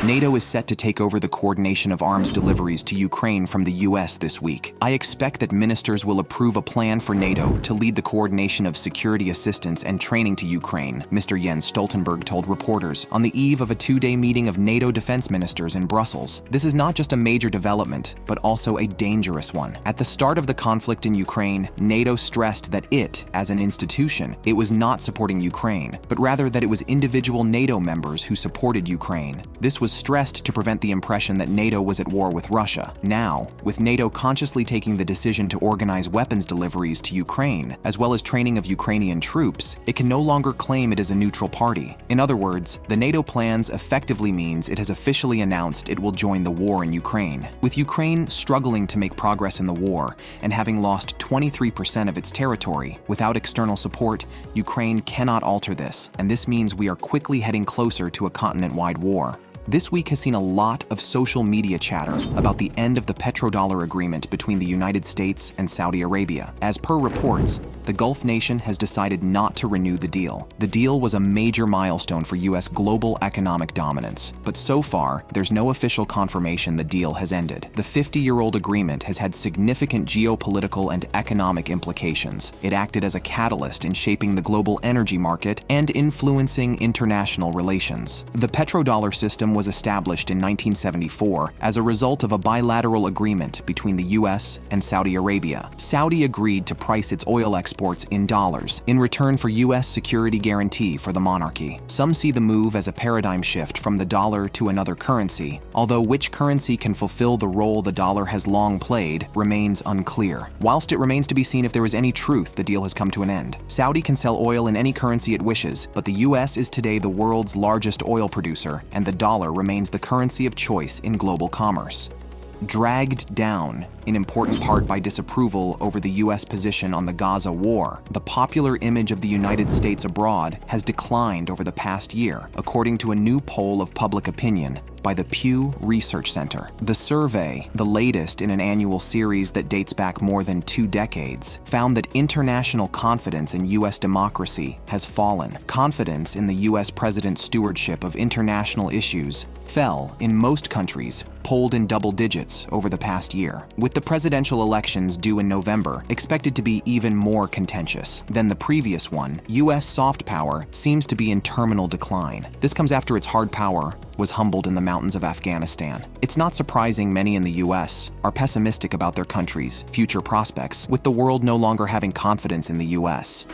NATO is set to take over the coordination of arms deliveries to Ukraine from the US this week. I expect that ministers will approve a plan for NATO to lead the coordination of security assistance and training to Ukraine, Mr. Jens Stoltenberg told reporters on the eve of a two-day meeting of NATO defense ministers in Brussels. This is not just a major development, but also a dangerous one. At the start of the conflict in Ukraine, NATO stressed that it, as an institution, it was not supporting Ukraine, but rather that it was individual NATO members who supported Ukraine. This was stressed to prevent the impression that NATO was at war with Russia. Now, with NATO consciously taking the decision to organize weapons deliveries to Ukraine, as well as training of Ukrainian troops, it can no longer claim it is a neutral party. In other words, the NATO plans effectively means it has officially announced it will join the war in Ukraine. With Ukraine struggling to make progress in the war and having lost 23% of its territory, without external support, Ukraine cannot alter this, and this means we are quickly heading closer to a continent-wide war. This week has seen a lot of social media chatter about the end of the Petrodollar agreement between the United States and Saudi Arabia. As per reports, the Gulf nation has decided not to renew the deal. The deal was a major milestone for U.S. global economic dominance, but so far, there's no official confirmation the deal has ended. The 50-year-old agreement has had significant geopolitical and economic implications. It acted as a catalyst in shaping the global energy market and influencing international relations. The petrodollar system was established in 1974 as a result of a bilateral agreement between the U.S. and Saudi Arabia. Saudi agreed to price its oil exports in dollars in return for U.S. security guarantee for the monarchy. Some see the move as a paradigm shift from the dollar to another currency, although which currency can fulfill the role the dollar has long played remains unclear. Whilst it remains to be seen if there is any truth the deal has come to an end. Saudi can sell oil in any currency it wishes, but the U.S. is today the world's largest oil producer, and the dollar remains the currency of choice in global commerce. Dragged down, in important part by disapproval over the U.S. position on the Gaza war, the popular image of the United States abroad has declined over the past year, according to a new poll of public opinion by the Pew Research Center. The survey, the latest in an annual series that dates back more than 2 decades, found that international confidence in U.S. democracy has fallen. Confidence in the U.S. president's stewardship of international issues fell in most countries, polled in double digits over the past year, with the presidential elections due in November expected to be even more contentious than the previous one. U.S. soft power seems to be in terminal decline. This comes after its hard power was humbled in the mountains of Afghanistan. It's not surprising many in the U.S. are pessimistic about their country's future prospects, with the world no longer having confidence in the U.S.